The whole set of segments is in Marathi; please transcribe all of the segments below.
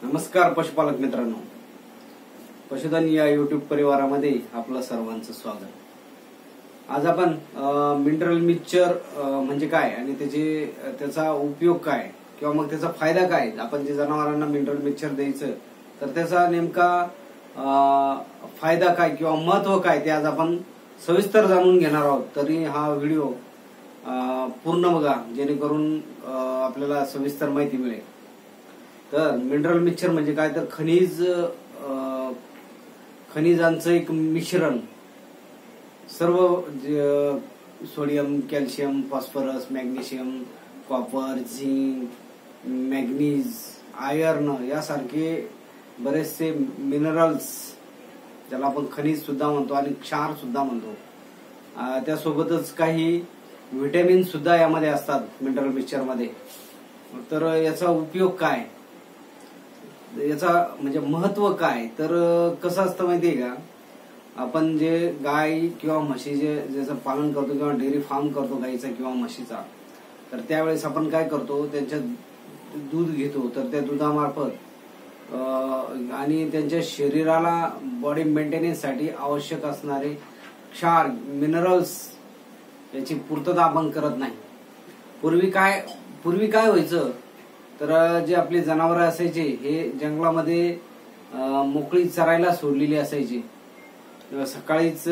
नमस्कार पशुपालक मित्रांनो, पशुधन या युट्यूब परिवारामध्ये आपलं सर्वांचं स्वागत। आज आपण मिनरल मिक्सचर म्हणजे काय आणि त्याचा उपयोग काय किंवा मग त्याचा फायदा काय, आपण जे जनावरांना मिनरल मिक्सचर द्यायचं तर त्याचा नेमका फायदा काय किंवा महत्व काय ते आज आपण सविस्तर जाणून घेणार आहोत। तरी हा व्हिडिओ पूर्ण बघा जेणेकरून आपल्याला सविस्तर माहिती मिळेल। तर मिनरल मिक्सचर म्हणजे काय, तर खनिजांचं एक मिश्रण, सर्व sodium, calcium, phosphorus, magnesium, copper, zinc, manganese, iron यासारखे बरेचसे मिनरल्स, ज्याला आपण खनिज सुद्धा म्हणतो आणि क्षार सुद्धा म्हणतो, त्यासोबतच काही व्हिटॅमिन सुद्धा यामध्ये असतात मिनरल मिक्सचर मध्ये। तर याचा उपयोग काय, याचा म्हणजे महत्व काय, तर कसं असतं माहितीये का, आपण जे गाय किंवा म्हशी ज्याचं पालन करतो किंवा डेअरी फार्म करतो गायीचा किंवा म्हशीचा, तर त्यावेळेस आपण काय करतो, त्यांच्या दूध घेतो, तर त्या दुधामार्फत आणि त्यांच्या शरीराला बॉडी मेंटेनन्ससाठी आवश्यक असणारे क्षार, मिनरल्स याची पूर्तता आपण करत नाही। पूर्वी काय व्हायचं, तर जे आपले जनावर असायचे हे जंगलामध्ये मोकळी चरायला सोडलेली असायची। सकाळीच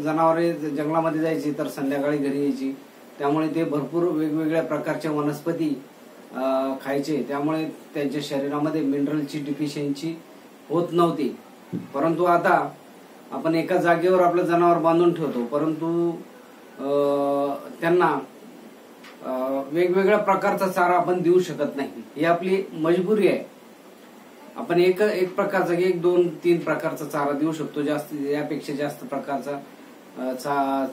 जनावरे जंगलामध्ये जायची तर संध्याकाळी घरी यायची, त्यामुळे ते भरपूर वेगवेगळ्या प्रकारच्या वनस्पती खायचे, त्यामुळे त्यांच्या शरीरामध्ये मिनरलची डिफिशियन्सी होत नव्हती। परंतु आता आपण एका जागेवर आपलं जनावर बांधून ठेवतो, परंतु त्यांना वेगवेगळ्या प्रकारचा चारा आपण देऊ शकत नाही, ही आपली मजबुरी आहे। आपण एक प्रकारचा, 1, 2, 3 प्रकारचा चारा देऊ शकतो, जास्त यापेक्षा जास्त प्रकारचा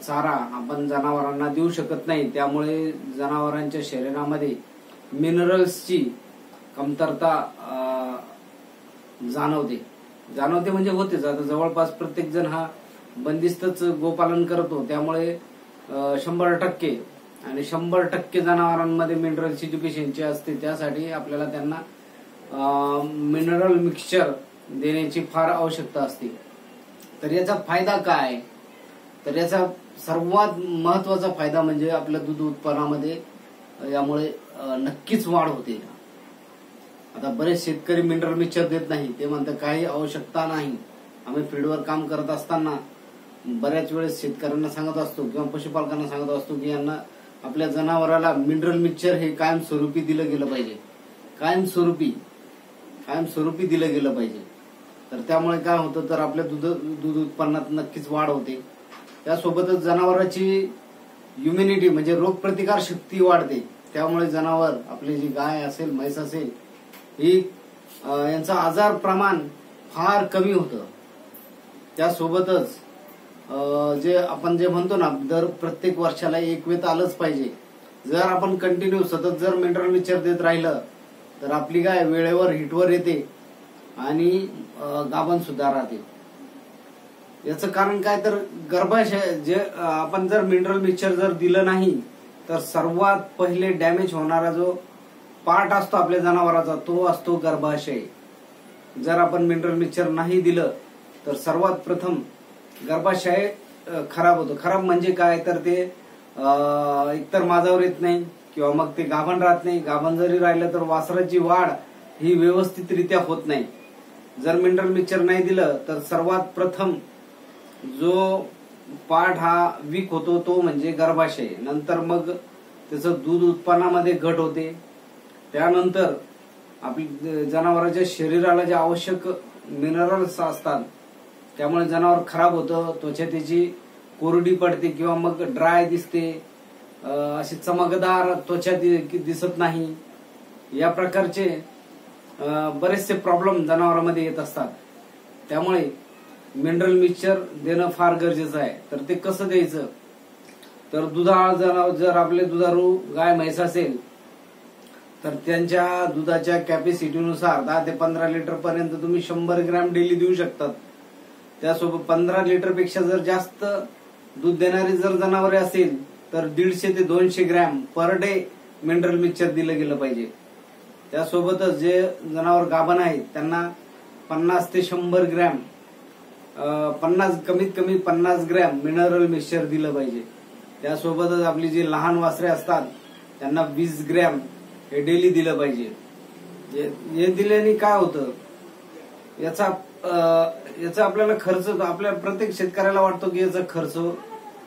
चारा आपण जनावरांना देऊ शकत नाही। त्यामुळे जनावरांच्या शरीरामध्ये मिनरल्सची कमतरता जाणवते म्हणजे होतेच। आता जवळपास प्रत्येक जण हा बंदिस्तच गोपालन करतो, त्यामुळे 100% आणि 100% जनावरांमध्ये मिनरलची डिफिशियन्सी असते। त्यासाठी आपल्याला त्यांना मिनरल मिक्सचर देण्याची फार आवश्यकता असते। तर याचा फायदा काय, तर याचा सर्वात महत्वाचा फायदा म्हणजे आपल्या दूध उत्पादनामध्ये यामुळे नक्कीच वाढ होते। आता बरेच शेतकरी मिनरल मिक्सचर देत नाही, ते म्हणतात काही आवश्यकता नाही। आम्ही फील्डवर काम करत असताना बऱ्याच वेळेस शेतकऱ्यांना सांगत असतो किंवा पशुपालकांना सांगत असतो की यांना आपल्या जनावराला मिनरल मिक्सचर हे कायमस्वरूपी दिलं गेलं पाहिजे, कायमस्वरूपी दिलं गेलं पाहिजे। तर त्यामुळे काय होतं, तर आपल्या दूध उत्पन्नात नक्कीच वाढ होते। त्यासोबतच जनावरांची इम्युनिटी म्हणजे रोगप्रतिकार शक्ती वाढते, त्यामुळे जनावर, आपली जी गाय असेल, म्हैस असेल, ही यांचं आजार प्रमाण फार कमी होतं। त्यासोबतच आपण जे म्हणतो ना, दर प्रत्येक वर्षाला एक वेत आलंच पाहिजे। जर आपण कंटिन्यू सतत जर मिनरल मिक्सचर देत राहिलं तर आपली गाय वेळेवर हिटवर येते आणि गाभण सुद्धा राहते। याचं कारण काय, तर गर्भाशय आपण जर मिनरल मिक्सचर जर दिलं नाही तर सर्वात पहिले डॅमेज होणारा जो पार्ट असतो आपल्या जनावराचा तो असतो गर्भाशय। जर आपण मिनरल मिक्सचर नाही दिलं तर सर्वात प्रथम गर्भाशय खराब होतो। खराब म्हणजे काय, तर ते एकतर माझावर येत नाही किंवा मग ते गाभण राहत नाही। गाभण जरी राहिलं तर वासराची वाढ ही व्यवस्थितरित्या होत नाही। जर मिनरल मिक्सचर नाही दिलं तर सर्वात प्रथम जो पार्ट हा वीक होतो तो म्हणजे गर्भाशय। नंतर मग त्याचं दूध उत्पन्नामध्ये घट होते। त्यानंतर आपल्या जनावरांच्या शरीराला जे आवश्यक मिनरल्स असतात त्यामुळे जनावर खराब होतं, त्वचा त्याची कोरडी पडते किंवा मग ड्राय दिसते, अशी चमकदार त्वचा दिसत नाही। या प्रकारचे बरेचसे प्रॉब्लेम जनावरांमध्ये येत असतात। त्यामुळे मिनरल मिक्सचर देणं फार गरजेचं आहे। तर ते कसं द्यायचं, तर जर आपले दुधारू गाय म्हैस असेल तर त्यांच्या दुधाच्या कॅपॅसिटीनुसार 10 ते 15 लिटर पर्यंत तुम्ही 100 ग्रॅम डेली देऊ शकतात। त्यासोबत 15 लिटर पेक्षा जर जास्त दूध देणारी जर जनावरे असेल तर 150 ते 200 gram per day mineral mixture दिलं गेलं पाहिजे। त्यासोबतच जे जनावर गाभण आहेत त्यांना 50 ते 100 ग्रॅम कमीत कमी 50 ग्रॅम मिनरल मिक्सचर दिलं पाहिजे. त्यासोबतच आपली जी लहान वासरे असतात त्यांना 20 ग्रॅम हे डेली दिलं पाहिजे. हे दिल्याने काय होतं, याचा आपल्याला खर्च, आपल्या प्रत्येक शेतकऱ्याला वाटतो की याचा खर्च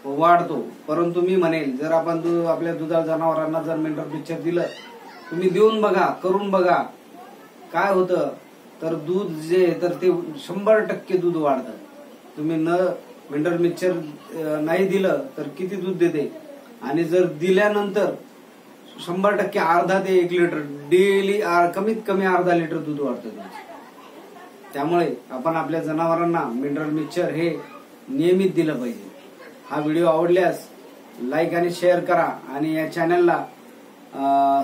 वाढतो, परंतु मी म्हणेल जर आपण आपल्या दुधाळ जनावरांना जर मिनरल मिक्सचर दिलं, तुम्ही देऊन बघा, करून बघा काय होतं. तर दूध जे तर ते 100% दूध वाढतं. तुम्ही मिनरल मिक्सचर नाही दिलं तर किती दूध देते, आणि जर दिल्यानंतर 100% अर्धा ते 1 लिटर डेली, कमीत कमी अर्धा लिटर दूध वाढतं. त्यामुळे आपण आपल्या जनावरांना मिनरल मिक्सचर हे नियमित दिलं पाहिजे. हा व्हिडिओ आवडल्यास लाईक आणि शेअर करा आणि या चॅनलला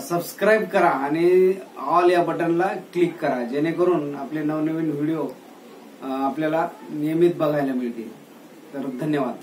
सबस्क्राईब करा आणि ऑल या बटनला क्लिक करा, जेणेकरून आपले नवनवीन व्हिडिओ आपल्याला नियमित बघायला मिळतील. तर धन्यवाद.